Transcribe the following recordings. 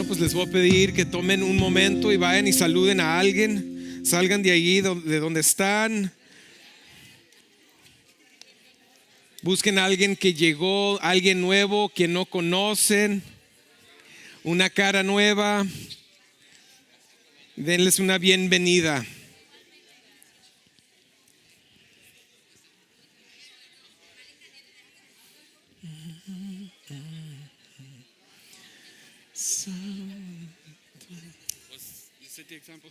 Bueno, pues les voy a pedir que tomen un momento y vayan y saluden a alguien. Salgan de allí de donde están. Busquen a alguien que llegó, alguien nuevo que no conocen, una cara nueva. Denles una bienvenida. Set the example.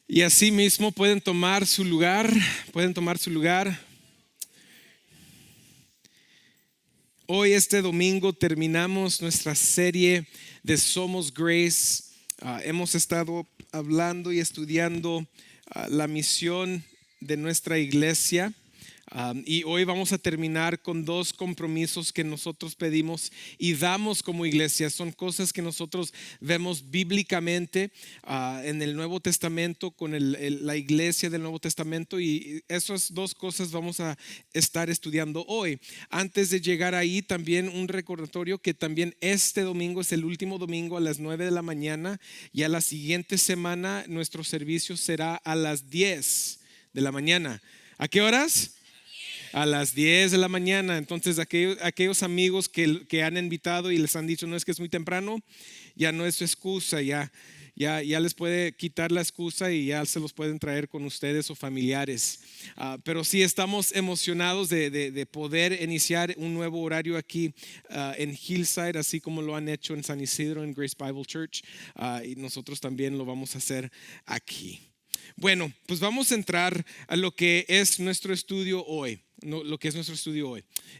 Y así mismo pueden tomar su lugar, Hoy, este domingo, terminamos nuestra serie de Somos Grace. Hemos estado hablando y estudiando la misión de nuestra iglesia. Y hoy vamos a terminar con dos compromisos que nosotros pedimos y damos como iglesia. Son cosas que nosotros vemos bíblicamente en el Nuevo Testamento, con la iglesia del Nuevo Testamento, y esas dos cosas vamos a estar estudiando hoy. Antes de llegar ahí, también un recordatorio que también este domingo es el último domingo a las 9 de la mañana, y a la siguiente semana nuestro servicio será a las 10 de la mañana. ¿A qué horas? A las 10 de la mañana. Entonces aquellos amigos que han invitado y les han dicho no, es que es muy temprano, ya no es su excusa, ya les puede quitar la excusa y ya se los pueden traer con ustedes o familiares. Pero sí estamos emocionados de poder iniciar un nuevo horario aquí en Hillside, así como lo han hecho en San Isidro, en Grace Bible Church, y nosotros también lo vamos a hacer aquí. Bueno, pues vamos a entrar a lo que es nuestro estudio hoy.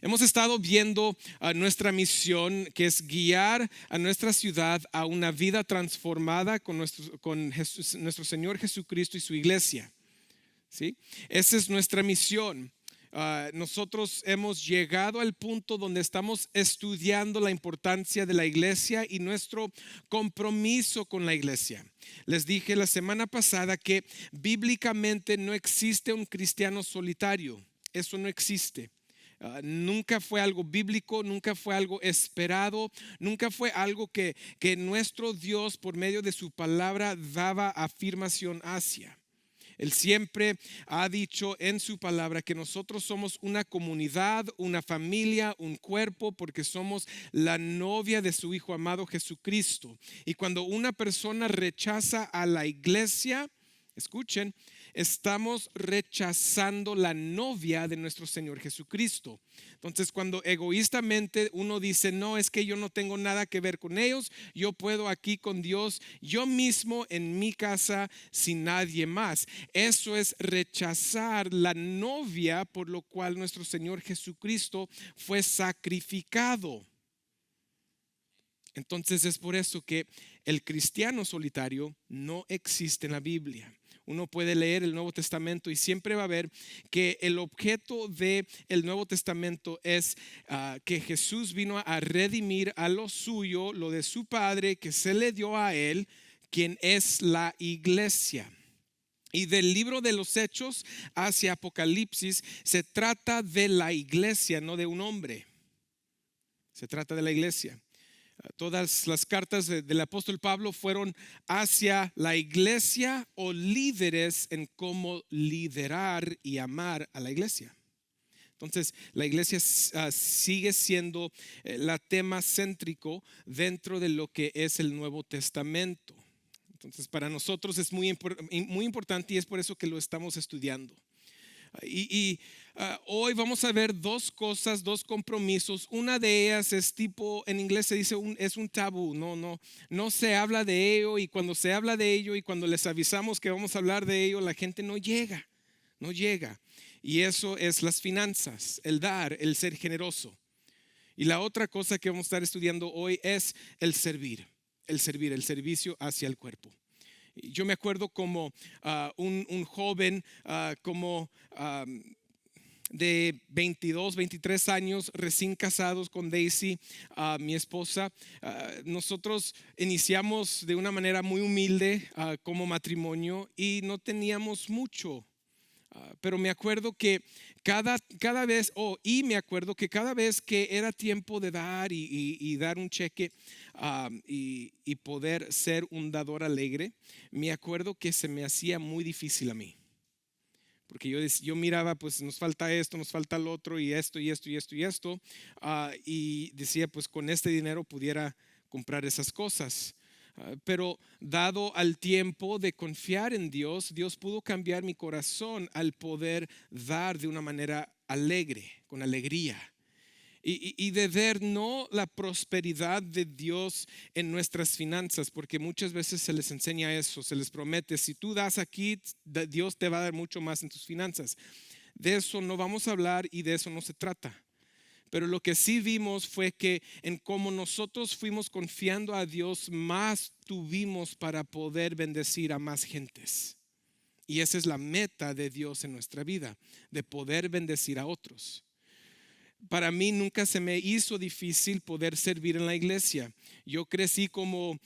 Hemos estado viendo nuestra misión, que es guiar a nuestra ciudad a una vida transformada con nuestro Señor Jesucristo y su iglesia. ¿Sí? Esa es nuestra misión. Nosotros hemos llegado al punto donde estamos estudiando la importancia de la iglesia y nuestro compromiso con la iglesia. Les dije la semana pasada que bíblicamente no existe un cristiano solitario. Eso no existe. Nunca fue algo bíblico, nunca fue algo esperado, nunca fue algo que nuestro Dios, por medio de su palabra, daba afirmación hacia. Él siempre ha dicho en su palabra que nosotros somos una comunidad, una familia, un cuerpo, porque somos la novia de su Hijo amado Jesucristo. Y cuando una persona rechaza a la iglesia, escuchen, estamos rechazando la novia de nuestro Señor Jesucristo. Entonces, cuando egoístamente uno dice, no, es que yo no tengo nada que ver con ellos, yo puedo aquí con Dios, yo mismo en mi casa, sin nadie más. Eso es rechazar la novia por lo cual nuestro Señor Jesucristo fue sacrificado. Entonces es por eso que el cristiano solitario no existe en la Biblia. Uno puede leer el Nuevo Testamento y siempre va a ver que el objeto del Nuevo Testamento es que Jesús vino a redimir a lo suyo, lo de su Padre, que se le dio a él, quien es la iglesia. Y del libro de los Hechos hacia Apocalipsis se trata de la iglesia, no de un hombre. Se trata de la iglesia. Todas las cartas del apóstol Pablo fueron hacia la iglesia o líderes en cómo liderar y amar a la iglesia. Entonces, la iglesia sigue siendo el tema céntrico dentro de lo que es el Nuevo Testamento. Entonces, para nosotros es muy importante, y es por eso que lo estamos estudiando. Hoy vamos a ver dos cosas, dos compromisos. Una de ellas es tipo, en inglés se dice es un tabú. No se habla de ello, y cuando se habla de ello y cuando les avisamos que vamos a hablar de ello, la gente no llega. Y eso es las finanzas, el dar, el ser generoso. Y la otra cosa que vamos a estar estudiando hoy es el servir, el servicio hacia el cuerpo. Yo me acuerdo como un joven de 22, 23 años, recién casados con Daisy, mi esposa. Nosotros iniciamos de una manera muy humilde como matrimonio y no teníamos mucho. Pero me acuerdo que cada vez, y me acuerdo que cada vez que era tiempo de dar y dar un cheque y poder ser un dador alegre, me acuerdo que se me hacía muy difícil a mí. Porque yo miraba, pues nos falta esto, nos falta lo otro, y esto, y esto, y esto, y esto. Y decía, pues con este dinero pudiera comprar esas cosas. Pero dado al tiempo de confiar en Dios, Dios pudo cambiar mi corazón al poder dar de una manera alegre, con alegría. Y de ver no la prosperidad de Dios en nuestras finanzas, porque muchas veces se les enseña eso, se les promete, si tú das aquí, Dios te va a dar mucho más en tus finanzas. De eso no vamos a hablar y de eso no se trata. Pero lo que sí vimos fue que en cómo nosotros fuimos confiando a Dios, más tuvimos para poder bendecir a más gentes. Y esa es la meta de Dios en nuestra vida, de poder bendecir a otros. Para mí nunca se me hizo difícil poder servir en la iglesia. Yo crecí como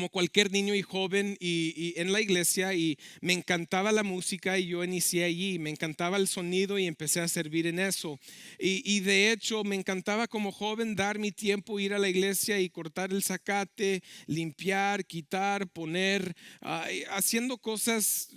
cualquier niño y joven y en la iglesia, y me encantaba la música y yo inicié allí. Me encantaba el sonido y empecé a servir en eso. Y de hecho me encantaba como joven dar mi tiempo, ir a la iglesia y cortar el zacate, limpiar, quitar, poner, haciendo cosas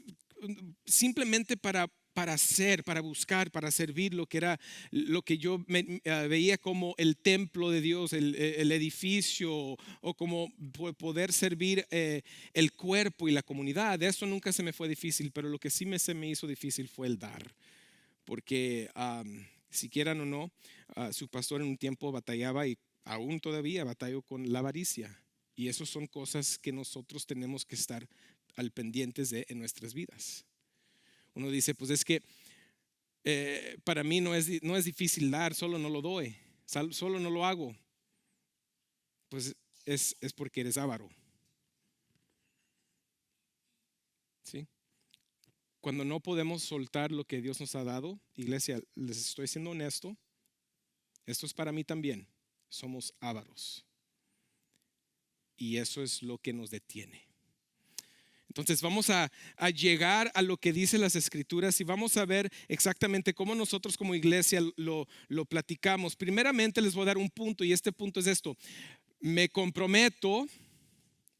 simplemente para hacer, para buscar, para servir lo que era lo que yo veía como el templo de Dios, el edificio, o como poder servir el cuerpo y la comunidad. De eso nunca se me fue difícil, pero lo que sí se me hizo difícil fue el dar, porque si quieran o no, su pastor en un tiempo batallaba, y aún todavía batallo con la avaricia, y eso son cosas que nosotros tenemos que estar al pendientes de en nuestras vidas. Uno dice, pues es que para mí no es difícil dar, solo no lo doy, solo no lo hago. Pues es porque eres avaro. ¿Sí? Cuando no podemos soltar lo que Dios nos ha dado, iglesia, les estoy siendo honesto, esto es para mí también, somos ávaros. Y eso es lo que nos detiene. Entonces vamos a llegar a lo que dicen las escrituras, y vamos a ver exactamente cómo nosotros como iglesia lo platicamos. Primeramente les voy a dar un punto, y este punto es esto: me comprometo,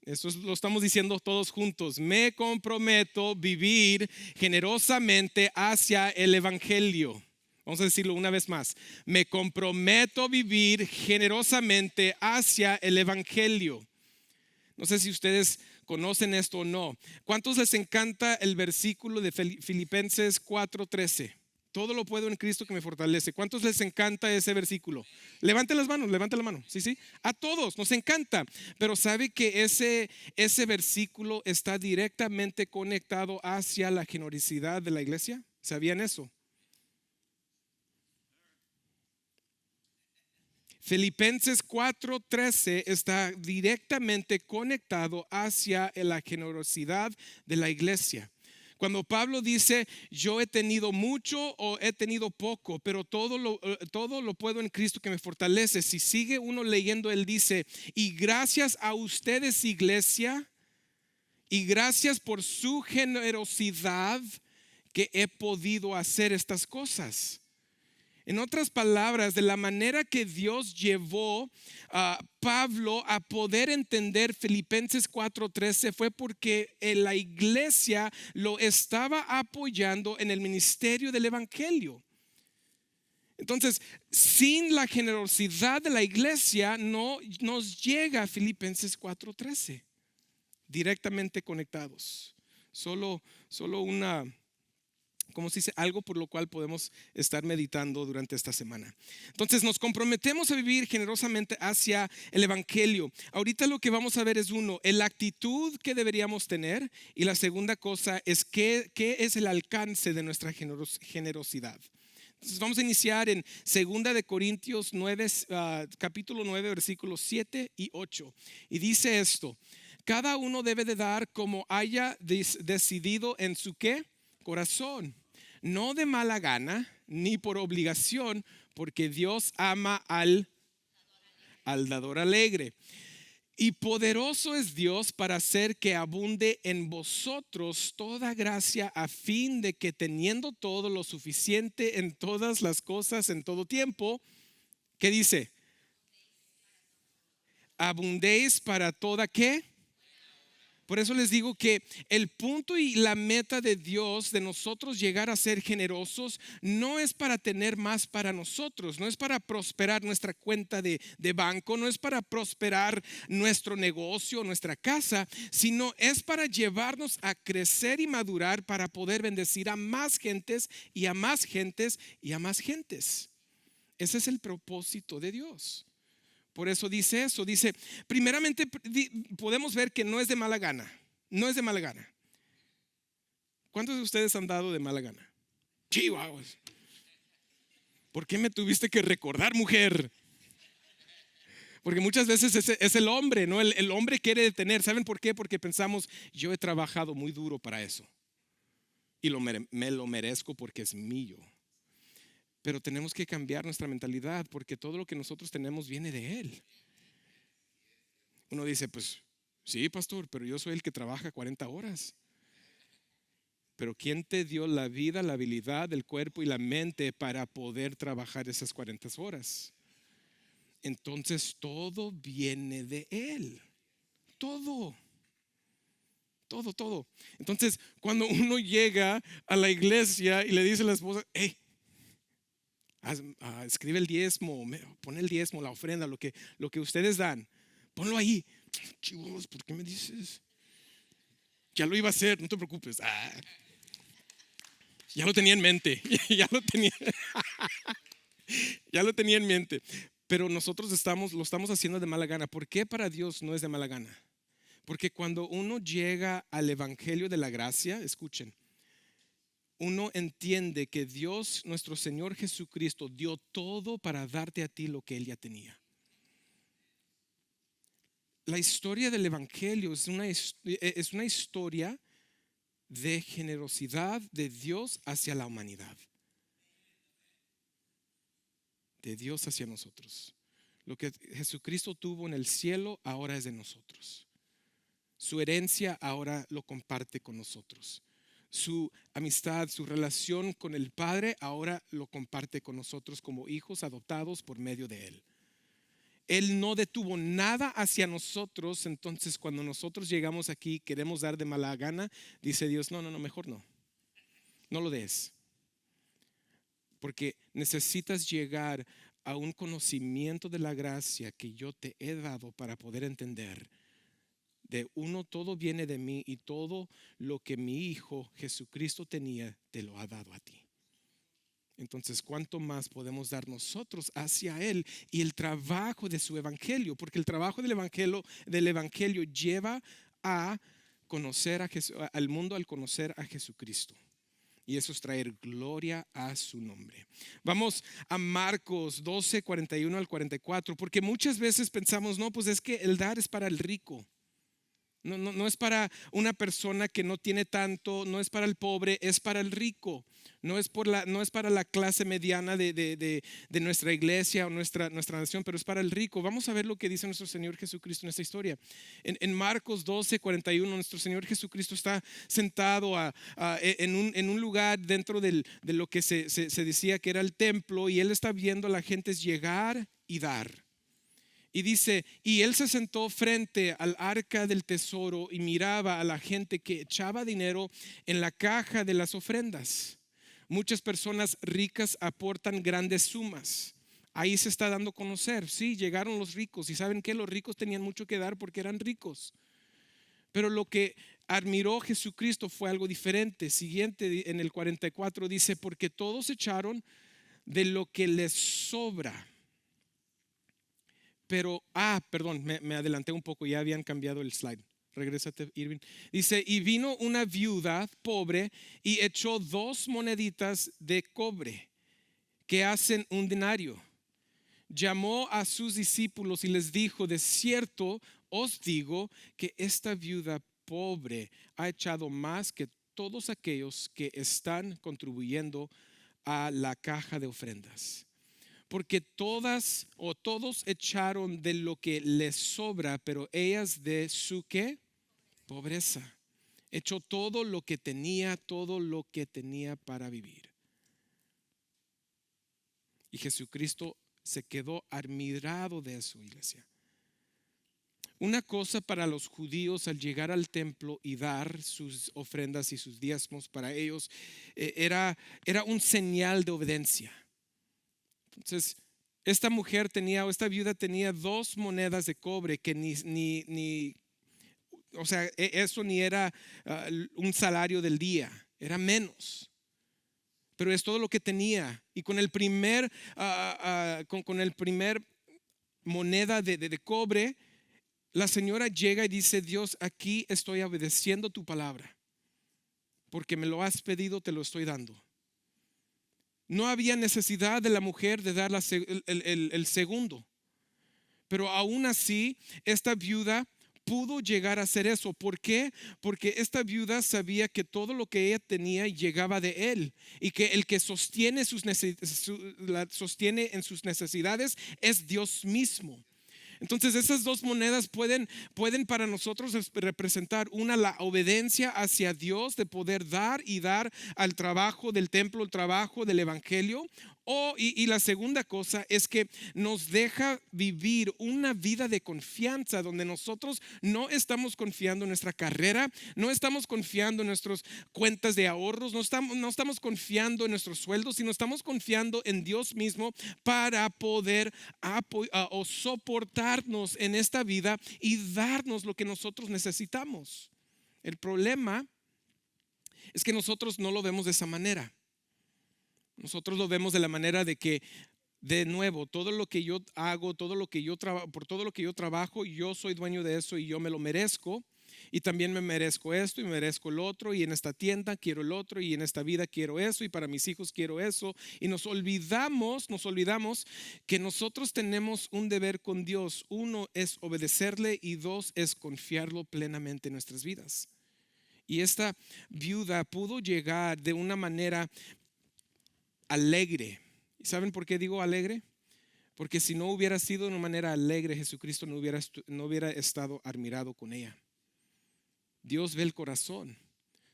esto lo estamos diciendo todos juntos, me comprometo vivir generosamente hacia el evangelio. Vamos a decirlo una vez más: me comprometo vivir generosamente hacia el evangelio. No sé si ustedes conocen esto o no. ¿Cuántos les encanta el versículo de Filipenses 4:13? Todo lo puedo en Cristo que me fortalece. ¿Cuántos les encanta ese versículo? Levanten las manos, levante la mano. Sí. A todos nos encanta. Pero ¿sabe que ese versículo está directamente conectado hacia la generosidad de la iglesia? ¿Sabían eso? Filipenses 4:13 está directamente conectado hacia la generosidad de la iglesia. Cuando Pablo dice, yo he tenido mucho o he tenido poco, pero todo lo puedo en Cristo que me fortalece. Si sigue uno leyendo, él dice, y gracias a ustedes, iglesia, y gracias por su generosidad, que he podido hacer estas cosas. En otras palabras, de la manera que Dios llevó a Pablo a poder entender Filipenses 4:13 fue porque la iglesia lo estaba apoyando en el ministerio del evangelio. Entonces, sin la generosidad de la iglesia no nos llega Filipenses 4:13, directamente conectados. Solo una, como se dice, algo por lo cual podemos estar meditando durante esta semana. Entonces nos comprometemos a vivir generosamente hacia el evangelio. Ahorita lo que vamos a ver es la actitud que deberíamos tener, y la segunda cosa es qué es el alcance de nuestra generosidad. Entonces vamos a iniciar en 2 de Corintios 9, capítulo 9, versículos 7 y 8. Y dice esto: cada uno debe de dar como haya decidido en su ¿qué? Corazón, no de mala gana ni por obligación, porque Dios ama al dador alegre. Y poderoso es Dios para hacer que abunde en vosotros toda gracia, a fin de que teniendo todo lo suficiente en todas las cosas en todo tiempo, ¿qué dice? Abundéis para toda ¿qué? Por eso les digo que el punto y la meta de Dios de nosotros llegar a ser generosos no es para tener más para nosotros, no es para prosperar nuestra cuenta de banco, no es para prosperar nuestro negocio, nuestra casa, sino es para llevarnos a crecer y madurar para poder bendecir a más gentes y a más gentes y a más gentes. Ese es el propósito de Dios. Por eso dice eso, dice, primeramente podemos ver que no es de mala gana, no es de mala gana. ¿Cuántos de ustedes han dado de mala gana? Chihuahuas. ¿Por qué me tuviste que recordar, mujer? Porque muchas veces es el hombre, ¿no? El hombre quiere detener. ¿Saben por qué? Porque pensamos, yo he trabajado muy duro para eso y me lo merezco porque es mío. Pero tenemos que cambiar nuestra mentalidad porque todo lo que nosotros tenemos viene de Él. Uno dice, pues sí, pastor, pero yo soy el que trabaja 40 horas. Pero ¿quién te dio la vida, la habilidad, el cuerpo y la mente para poder trabajar esas 40 horas? Entonces todo viene de Él. Todo. Todo. Entonces cuando uno llega a la iglesia y le dice a la esposa, hey, escribe el diezmo, pon el diezmo, la ofrenda, lo que ustedes dan, ponlo ahí. Chivos, ¿por qué me dices? Ya lo iba a hacer, no te preocupes. Ya lo tenía en mente, ya lo tenía en mente. Pero nosotros lo estamos haciendo de mala gana. ¿Por qué para Dios no es de mala gana? Porque cuando uno llega al evangelio de la gracia, escuchen, uno entiende que Dios, nuestro Señor Jesucristo, dio todo para darte a ti lo que Él ya tenía. La historia del evangelio es una historia de generosidad de Dios hacia la humanidad. De Dios hacia nosotros. Lo que Jesucristo tuvo en el cielo ahora es de nosotros. Su herencia ahora lo comparte con nosotros. Su amistad, su relación con el Padre ahora lo comparte con nosotros como hijos adoptados por medio de Él. Él no detuvo nada hacia nosotros. Entonces cuando nosotros llegamos aquí, queremos dar de mala gana, dice Dios, no, mejor no. No lo des. Porque necesitas llegar a un conocimiento de la gracia que yo te he dado para poder entender. De uno, todo viene de mí y todo lo que mi Hijo Jesucristo tenía, te lo ha dado a ti. Entonces, ¿cuánto más podemos dar nosotros hacia Él y el trabajo de su evangelio? Porque el trabajo del evangelio lleva a conocer al mundo al conocer a Jesucristo. Y eso es traer gloria a su nombre. Vamos a Marcos 12, 41 al 44, porque muchas veces pensamos, no, pues es que el dar es para el rico. No es para una persona que no tiene tanto, no es para el pobre, es para el rico. No es para la clase mediana de nuestra iglesia o nuestra nación, pero es para el rico. Vamos a ver lo que dice nuestro Señor Jesucristo en esta historia. En Marcos 12, 41, nuestro Señor Jesucristo está sentado en un lugar dentro de lo que se decía que era el templo, y Él está viendo a la gente llegar y dar. Y dice, y Él se sentó frente al arca del tesoro y miraba a la gente que echaba dinero en la caja de las ofrendas. Muchas personas ricas aportan grandes sumas. Ahí se está dando a conocer. Sí, llegaron los ricos, y ¿saben qué? Los ricos tenían mucho que dar porque eran ricos. Pero lo que admiró Jesucristo fue algo diferente. Siguiente, en el 44 dice, porque todos echaron de lo que les sobra. Pero, perdón, me adelanté un poco, ya habían cambiado el slide. Regrésate, Irving. Dice, y vino una viuda pobre y echó 2 moneditas de cobre que hacen un denario. Llamó a sus discípulos y les dijo, de cierto os digo que esta viuda pobre ha echado más que todos aquellos que están contribuyendo a la caja de ofrendas. Porque todas o todos echaron de lo que les sobra, pero ellas de su ¿qué? Pobreza. Echó todo lo que tenía para vivir. Y Jesucristo se quedó admirado de eso, iglesia. Una cosa para los judíos al llegar al templo y dar sus ofrendas y sus diezmos, para ellos era un señal de obediencia. Entonces, esta mujer tenía, o esta viuda tenía 2 monedas de cobre que o sea, eso ni era un salario del día, era menos. Pero es todo lo que tenía. Y con el primer, con el primer moneda de cobre, la señora llega y dice: Dios, aquí estoy obedeciendo tu palabra, porque me lo has pedido, te lo estoy dando. No había necesidad de la mujer de dar el segundo. Pero aún así, esta viuda pudo llegar a hacer eso. ¿Por qué? Porque esta viuda sabía que todo lo que ella tenía llegaba de él, y que el que sostiene la sostiene en sus necesidades es Dios mismo. Entonces esas 2 monedas pueden para nosotros representar una, la obediencia hacia Dios de poder dar y dar al trabajo del templo, el trabajo del evangelio. Y la segunda cosa es que nos deja vivir una vida de confianza, donde nosotros no estamos confiando en nuestra carrera, no estamos confiando en nuestras cuentas de ahorros, no estamos confiando en nuestros sueldos, sino estamos confiando en Dios mismo para poder o soportarnos en esta vida y darnos lo que nosotros necesitamos. El problema es que nosotros no lo vemos de esa manera. Nosotros lo vemos de la manera de que, de nuevo, todo lo que yo hago, todo lo que yo por todo lo que yo trabajo, yo soy dueño de eso y yo me lo merezco. Y también me merezco esto y me merezco el otro, y en esta tienda quiero el otro, y en esta vida quiero eso, y para mis hijos quiero eso. Y nos olvidamos que nosotros tenemos un deber con Dios. 1 es obedecerle, y 2 es confiarlo plenamente en nuestras vidas. Y esta viuda pudo llegar de una manera alegre. ¿Saben por qué digo alegre? Porque si no hubiera sido de una manera alegre, Jesucristo no hubiera estado admirado con ella. Dios ve el corazón.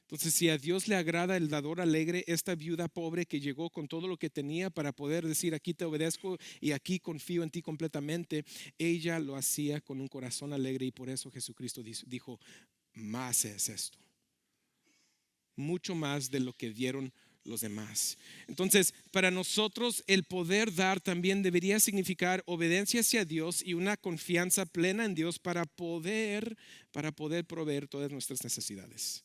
Entonces, si a Dios le agrada el dador alegre, esta viuda pobre que llegó con todo lo que tenía para poder decir: aquí te obedezco y aquí confío en ti completamente, ella lo hacía con un corazón alegre. Y por eso Jesucristo dijo: más es esto, mucho más de lo que dieron los demás. Entonces, para nosotros el poder dar también debería significar obediencia hacia Dios y una confianza plena en Dios para poder proveer todas nuestras necesidades.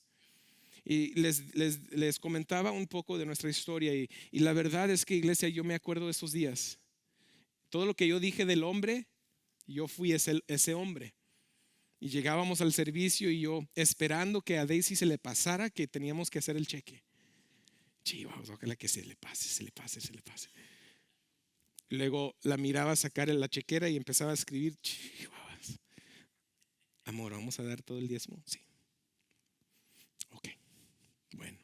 Y les comentaba un poco de nuestra historia, y la verdad es que, iglesia, yo me acuerdo de esos días. Todo lo que yo dije del hombre, yo fui ese hombre. Y llegábamos al servicio y yo esperando que a Daisy se le pasara que teníamos que hacer el cheque. Chivas, ojalá que se le pase. Luego la miraba sacar en la chequera y empezaba a escribir: chivas, amor, ¿vamos a dar todo el diezmo? Sí. Ok, bueno.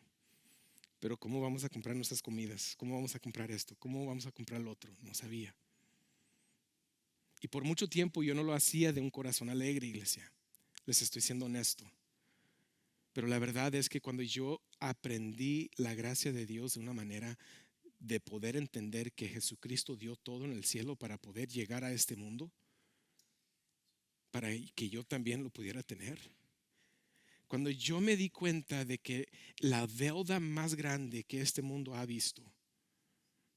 Pero ¿cómo vamos a comprar nuestras comidas? ¿Cómo vamos a comprar esto? ¿Cómo vamos a comprar lo otro? No sabía. Y por mucho tiempo yo no lo hacía de un corazón alegre, iglesia. Les estoy siendo honesto. Pero la verdad es que cuando yo aprendí la gracia de Dios de una manera de poder entender que Jesucristo dio todo en el cielo para poder llegar a este mundo, para que yo también lo pudiera tener. Cuando yo me di cuenta de que la deuda más grande que este mundo ha visto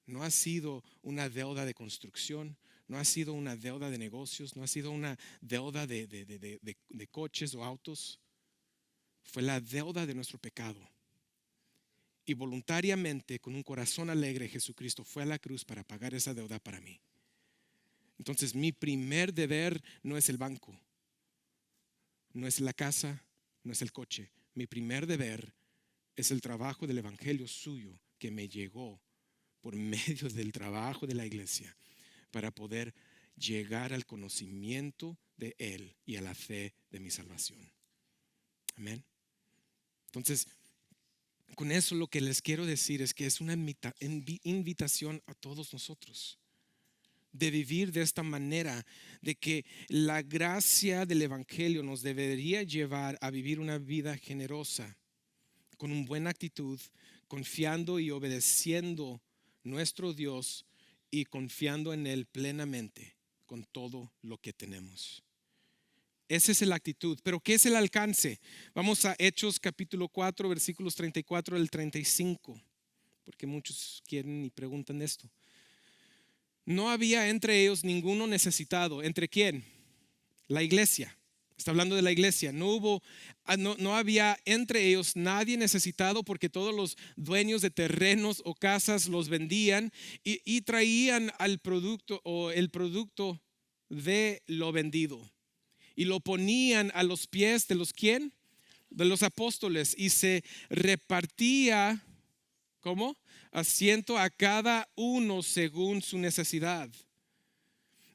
no ha sido una deuda de construcción, no ha sido una deuda de negocios, no ha sido una deuda de coches o autos, fue la deuda de nuestro pecado. Y voluntariamente, con un corazón alegre, Jesucristo fue a la cruz para pagar esa deuda para mí. Entonces, mi primer deber no es el banco, no es la casa, no es el coche. Mi primer deber es el trabajo del evangelio suyo, que me llegó por medio del trabajo de la iglesia, para poder llegar al conocimiento de Él y a la fe de mi salvación. Amén. Entonces, con eso lo que les quiero decir es que es una invitación a todos nosotros. de vivir de esta manera, de que la gracia del Evangelio nos debería llevar a vivir una vida generosa, con una buena actitud, confiando y obedeciendo nuestro Dios y confiando en Él plenamente con todo lo que tenemos. Esa es la actitud. Pero ¿qué es el alcance? Vamos a Hechos capítulo 4, versículos 34 al 35, porque muchos quieren y preguntan esto. No había entre ellos ninguno necesitado. ¿Entre quién? La iglesia. Está hablando de la iglesia. No había entre ellos nadie necesitado, porque todos los dueños de terrenos o casas los vendían y traían al producto o el producto de lo vendido y lo ponían a los pies de los ¿quién? De los apóstoles, y se repartía, ¿cómo? Asiento a cada uno según su necesidad.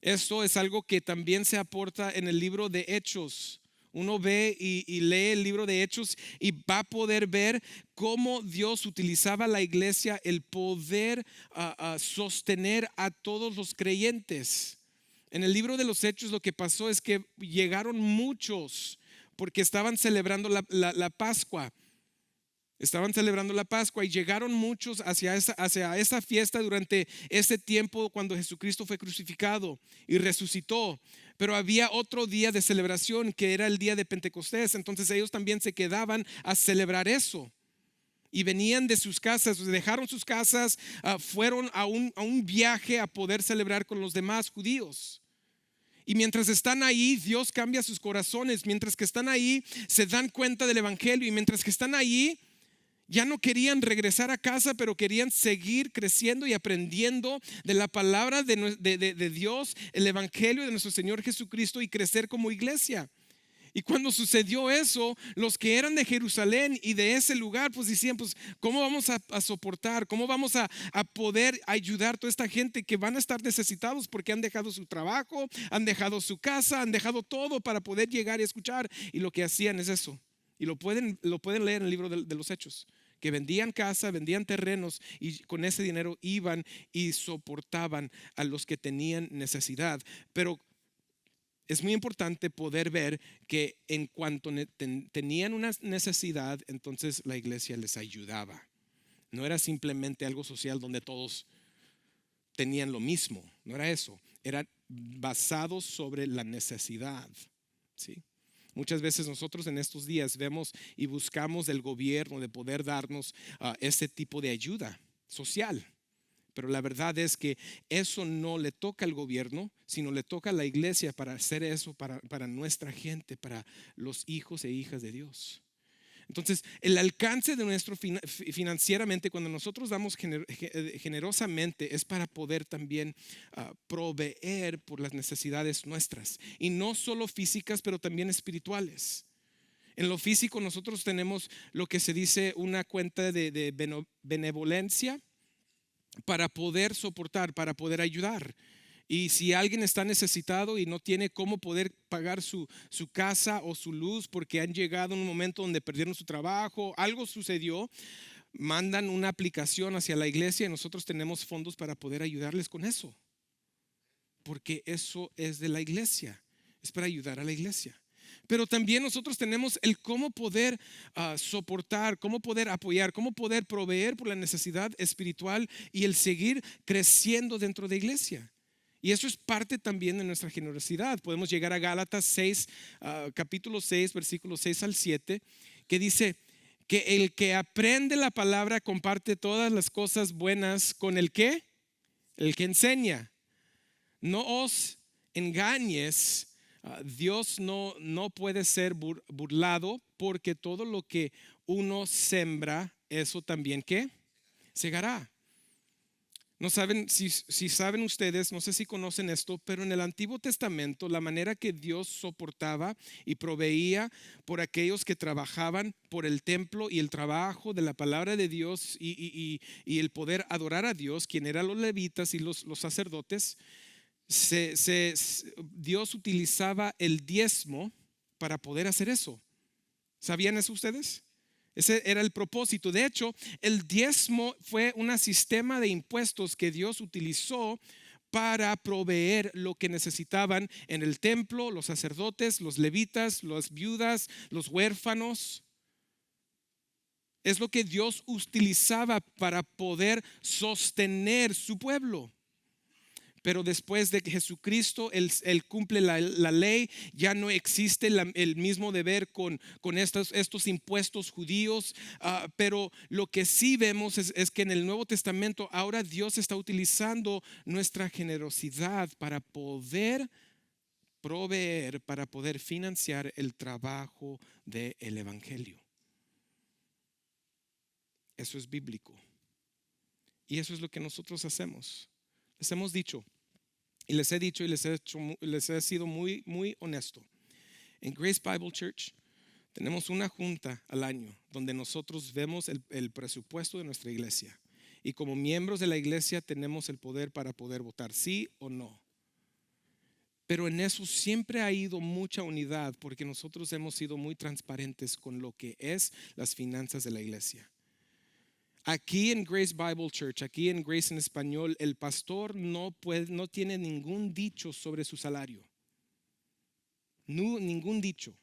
Esto es algo que también se aporta en el libro de Hechos. Uno ve y lee el libro de Hechos y va a poder ver cómo Dios utilizaba la iglesia, el poder sostener a todos los creyentes. En el libro de los Hechos lo que pasó es que llegaron muchos porque estaban celebrando la Pascua. Estaban celebrando la Pascua y llegaron muchos hacia esa fiesta durante ese tiempo cuando Jesucristo fue crucificado y resucitó. Pero había otro día de celebración que era el día de Pentecostés. Entonces ellos también se quedaban a celebrar eso. Y venían de sus casas, dejaron sus casas, fueron a un viaje a poder celebrar con los demás judíos. Y mientras están ahí, Dios cambia sus corazones. Mientras que están ahí, se dan cuenta del evangelio. Y mientras que están ahí, ya no querían regresar a casa, pero querían seguir creciendo y aprendiendo de la palabra de Dios, el evangelio de nuestro Señor Jesucristo, y crecer como iglesia. Y cuando sucedió eso, los que eran de Jerusalén y de ese lugar, pues decían, pues ¿cómo vamos a soportar? ¿Cómo vamos a poder ayudar a toda esta gente que van a estar necesitados porque han dejado su trabajo, han dejado su casa, han dejado todo para poder llegar y escuchar? Y lo que hacían es eso. Y lo pueden leer en el libro de los Hechos, que vendían casa, vendían terrenos, y con ese dinero iban y soportaban a los que tenían necesidad. Pero es muy importante poder ver que en cuanto tenían una necesidad, entonces la iglesia les ayudaba. No era simplemente algo social donde todos tenían lo mismo. No era eso. Era basado sobre la necesidad. ¿Sí? Muchas veces nosotros en estos días vemos y buscamos del gobierno de poder darnos ese tipo de ayuda social. Pero la verdad es que eso no le toca al gobierno, sino le toca a la iglesia para hacer eso para nuestra gente, para los hijos e hijas de Dios. Entonces, el alcance de nuestro financieramente, cuando nosotros damos generosamente, es para poder también proveer por las necesidades nuestras, y no solo físicas, pero también espirituales. En lo físico nosotros tenemos lo que se dice una cuenta de benevolencia, para poder soportar, para poder ayudar. Y si alguien está necesitado y no tiene cómo poder pagar su casa o su luz, porque han llegado en un momento donde perdieron su trabajo, algo sucedió, mandan una aplicación hacia la iglesia y nosotros tenemos fondos para poder ayudarles con eso, porque eso es de la iglesia, es para ayudar a la iglesia. Pero también nosotros tenemos el cómo poder soportar, cómo poder apoyar, cómo poder proveer por la necesidad espiritual y el seguir creciendo dentro de iglesia. Y eso es parte también de nuestra generosidad. Podemos llegar a Gálatas 6, capítulo 6, versículos 6 al 7, que dice que el que aprende la palabra comparte todas las cosas buenas con el que enseña. No os engañes. Dios no puede ser burlado, porque todo lo que uno sembra, eso también ¿qué? Segará. No saben, si saben ustedes, no sé si conocen esto, pero en el Antiguo Testamento la manera que Dios soportaba y proveía por aquellos que trabajaban por el templo y el trabajo de la palabra de Dios y el poder adorar a Dios, quien eran los levitas y los sacerdotes, Dios utilizaba el diezmo para poder hacer eso. ¿Sabían eso ustedes? Ese era el propósito. De hecho, el diezmo fue un sistema de impuestos que Dios utilizó para proveer lo que necesitaban en el templo, los sacerdotes, los levitas, las viudas, los huérfanos. Es lo que Dios utilizaba para poder sostener su pueblo. Pero después de que Jesucristo, Él cumple la ley, ya no existe el mismo deber con estos impuestos judíos. Pero lo que sí vemos es que en el Nuevo Testamento ahora Dios está utilizando nuestra generosidad para poder proveer, para poder financiar el trabajo del Evangelio. Eso es bíblico. Y eso es lo que nosotros hacemos. Les hemos dicho y les he dicho y les he sido muy, muy honesto. En Grace Bible Church tenemos una junta al año donde nosotros vemos el presupuesto de nuestra iglesia. Y como miembros de la iglesia tenemos el poder para poder votar sí o no. Pero en eso siempre ha ido mucha unidad porque nosotros hemos sido muy transparentes con lo que es las finanzas de la iglesia. Aquí en Grace Bible Church, aquí en Grace en español, el pastor no tiene ningún dicho sobre su salario. No, ningún dicho.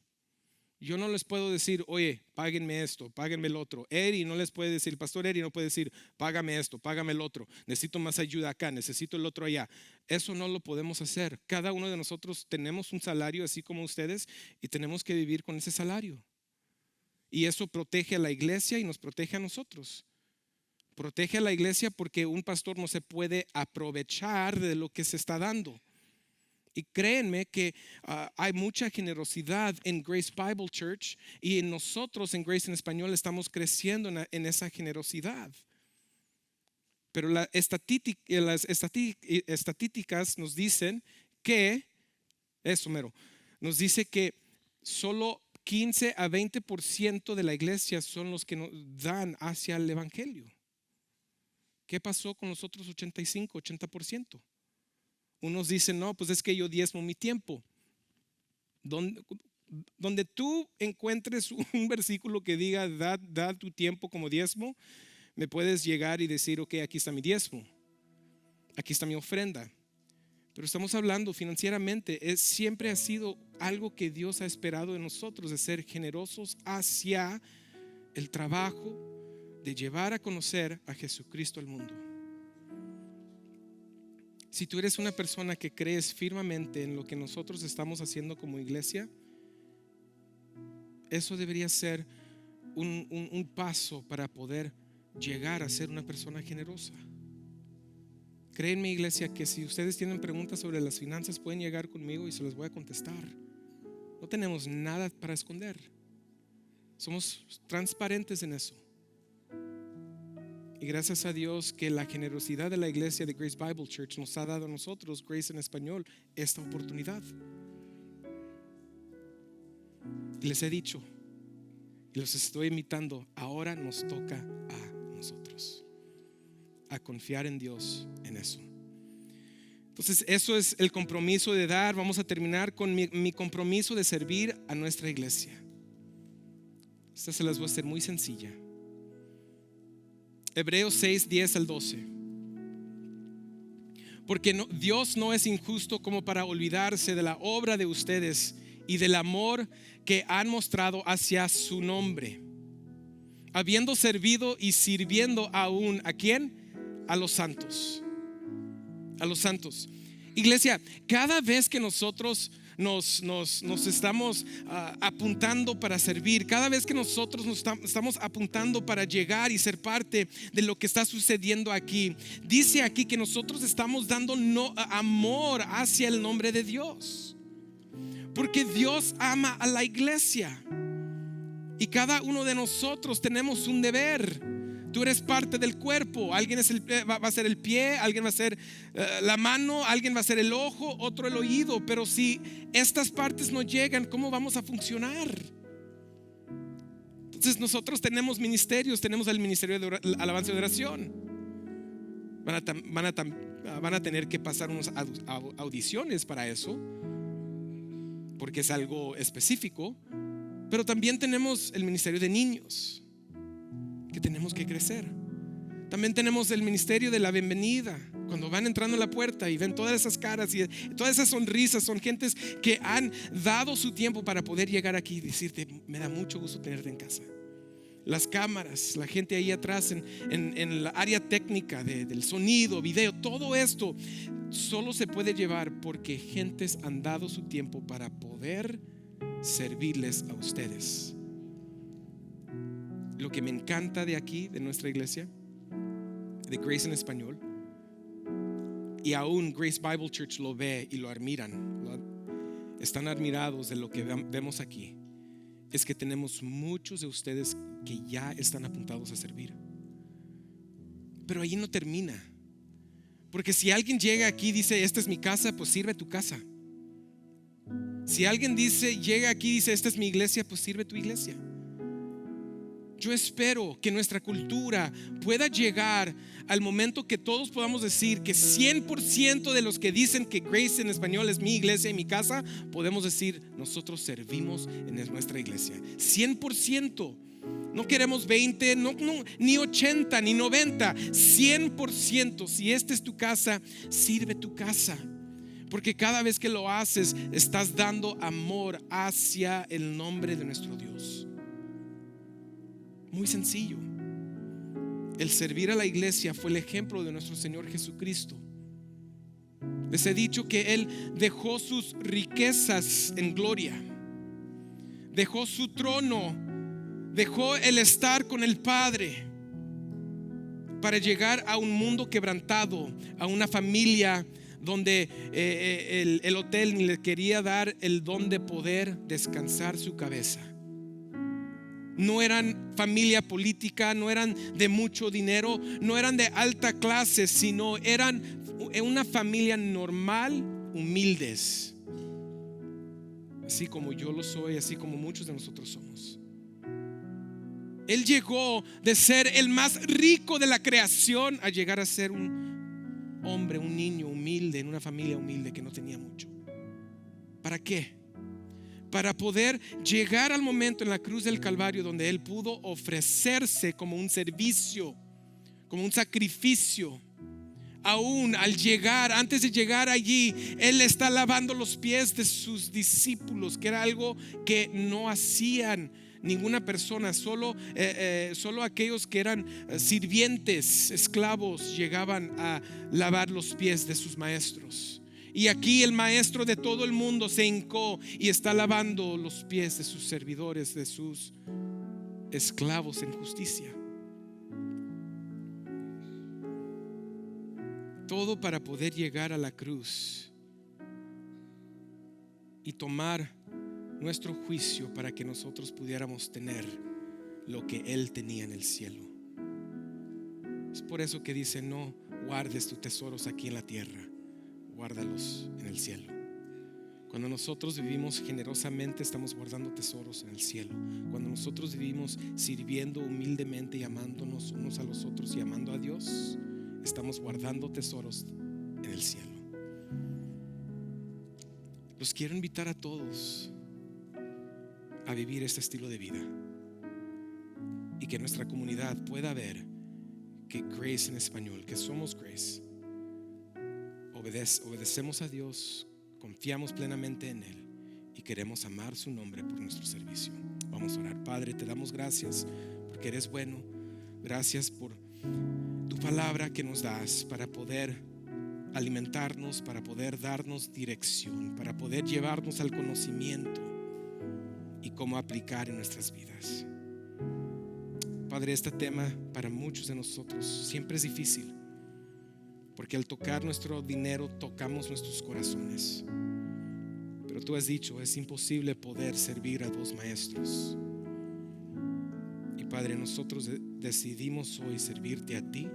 Yo no les puedo decir, oye, páguenme esto, páguenme el otro. Eri no les puede decir, el pastor Eri no puede decir, págame esto, págame el otro. Necesito más ayuda acá, necesito el otro allá. Eso no lo podemos hacer. Cada uno de nosotros tenemos un salario así como ustedes y tenemos que vivir con ese salario. Y eso protege a la iglesia y nos protege a nosotros. Protege a la iglesia porque un pastor no se puede aprovechar de lo que se está dando. Y créanme que hay mucha generosidad en Grace Bible Church y en nosotros en Grace en español estamos creciendo en esa generosidad. Pero las estadísticas nos dicen que, eso mero, nos dice que solo 15 a 20% de la iglesia son los que nos dan hacia el evangelio. ¿Qué pasó con los otros 85, 80%? Unos dicen, no, pues es que yo diezmo mi tiempo. Donde tú encuentres un versículo que diga, da tu tiempo como diezmo, me puedes llegar y decir, ok, aquí está mi diezmo, aquí está mi ofrenda. Pero estamos hablando financieramente, siempre ha sido algo que Dios ha esperado de nosotros, de ser generosos hacia el trabajo de llevar a conocer a Jesucristo al mundo. Si tú eres una persona que crees firmemente en lo que nosotros estamos haciendo como iglesia, eso debería ser un paso para poder llegar a ser una persona generosa. Créanme, iglesia, que si ustedes tienen preguntas sobre las finanzas pueden llegar conmigo y se las voy a contestar. No tenemos nada para esconder. Somos transparentes en eso. Y gracias a Dios que la generosidad de la iglesia de Grace Bible Church nos ha dado a nosotros, Grace en español, esta oportunidad. Y les he dicho y los estoy invitando, ahora nos toca a nosotros a confiar en Dios en eso. Entonces eso es el compromiso de dar. Vamos a terminar con mi compromiso de servir a nuestra iglesia. Esta se las voy a hacer muy sencilla. Hebreos 6, 10 al 12. Porque Dios no es injusto como para olvidarse de la obra de ustedes y del amor que han mostrado hacia su nombre, habiendo servido y sirviendo aún ¿a quién? A los santos. A los santos. Iglesia, cada vez que nosotros nos estamos apuntando para servir, cada vez que nosotros nos estamos apuntando para llegar y ser parte de lo que está sucediendo aquí, dice aquí que nosotros estamos dando amor hacia el nombre de Dios, porque Dios ama a la iglesia y cada uno de nosotros tenemos un deber. Tú eres parte del cuerpo. Alguien va a ser el pie, alguien va a ser la mano, alguien va a ser el ojo, otro el oído. Pero si estas partes no llegan, ¿cómo vamos a funcionar? Entonces nosotros tenemos ministerios. Tenemos el ministerio de alabanza y oración. Van a tener que pasar unas audiciones para eso, porque es algo específico. Pero también tenemos el ministerio de niños, que tenemos que crecer. También tenemos el ministerio de la bienvenida. Cuando van entrando a la puerta y ven todas esas caras y todas esas sonrisas, son gentes que han dado su tiempo para poder llegar aquí y decirte: me da mucho gusto tenerte en casa. Las cámaras, la gente ahí atrás en la área técnica del sonido, video, todo esto solo se puede llevar porque gentes han dado su tiempo para poder servirles a ustedes. Lo que me encanta de aquí, de nuestra iglesia, de Grace en español, y aún Grace Bible Church lo ve y lo admiran, están admirados de lo que vemos aquí, es que tenemos muchos de ustedes que ya están apuntados a servir. Pero ahí no termina, porque si alguien llega aquí y dice: esta es mi casa, pues sirve tu casa. Si alguien llega aquí y dice: esta es mi iglesia, pues sirve tu iglesia. Yo espero que nuestra cultura pueda llegar al momento que todos podamos decir que 100% de los que dicen que Grace en español es mi iglesia y mi casa, podemos decir: nosotros servimos en nuestra iglesia. 100%. No queremos 20, ni 80, ni 90. 100%. Si esta es tu casa, sirve tu casa. Porque cada vez que lo haces, estás dando amor hacia el nombre de nuestro Dios. Muy sencillo. El servir a la iglesia fue el ejemplo de nuestro Señor Jesucristo. Les he dicho que Él dejó sus riquezas en gloria, dejó su trono, dejó el estar con el Padre para llegar a un mundo quebrantado, a una familia donde el hotel ni le quería dar el don de poder descansar su cabeza. No eran familia política, no eran de mucho dinero, no eran de alta clase, sino eran una familia normal, humildes, así como yo lo soy, así como muchos de nosotros somos. Él llegó de ser el más rico de la creación a llegar a ser un hombre, un niño humilde en una familia humilde que no tenía mucho. ¿Para qué? Para poder llegar al momento en la cruz del Calvario donde Él pudo ofrecerse como un servicio, como un sacrificio. Aún al llegar, antes de llegar allí, Él está lavando los pies de sus discípulos, que era algo que no hacían ninguna persona, solo aquellos que eran sirvientes, esclavos, llegaban a lavar los pies de sus maestros. Y aquí el maestro de todo el mundo se hincó y está lavando los pies de sus servidores, de sus esclavos en justicia. Todo para poder llegar a la cruz y tomar nuestro juicio para que nosotros pudiéramos tener lo que Él tenía en el cielo. Es por eso que dice: no guardes tus tesoros aquí en la tierra, guárdalos en el cielo. Cuando nosotros vivimos generosamente, estamos guardando tesoros en el cielo. Cuando nosotros vivimos sirviendo humildemente y amándonos unos a los otros y amando a Dios, estamos guardando tesoros en el cielo. Los quiero invitar a todos a vivir este estilo de vida y que nuestra comunidad pueda ver que Grace en español, que somos Grace, obedecemos a Dios, confiamos plenamente en Él y queremos amar su nombre por nuestro servicio. Vamos a orar. Padre, te damos gracias porque eres bueno. Gracias por tu palabra que nos das para poder alimentarnos, para poder darnos dirección, para poder llevarnos al conocimiento y cómo aplicar en nuestras vidas. Padre, este tema para muchos de nosotros siempre es difícil, porque al tocar nuestro dinero tocamos nuestros corazones. Pero tú has dicho: es imposible poder servir a dos maestros. Y Padre, nosotros decidimos hoy servirte a ti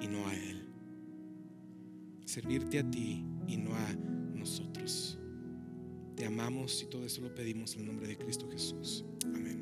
y no a Él. Servirte a ti y no a nosotros. Te amamos y todo eso lo pedimos en el nombre de Cristo Jesús. Amén.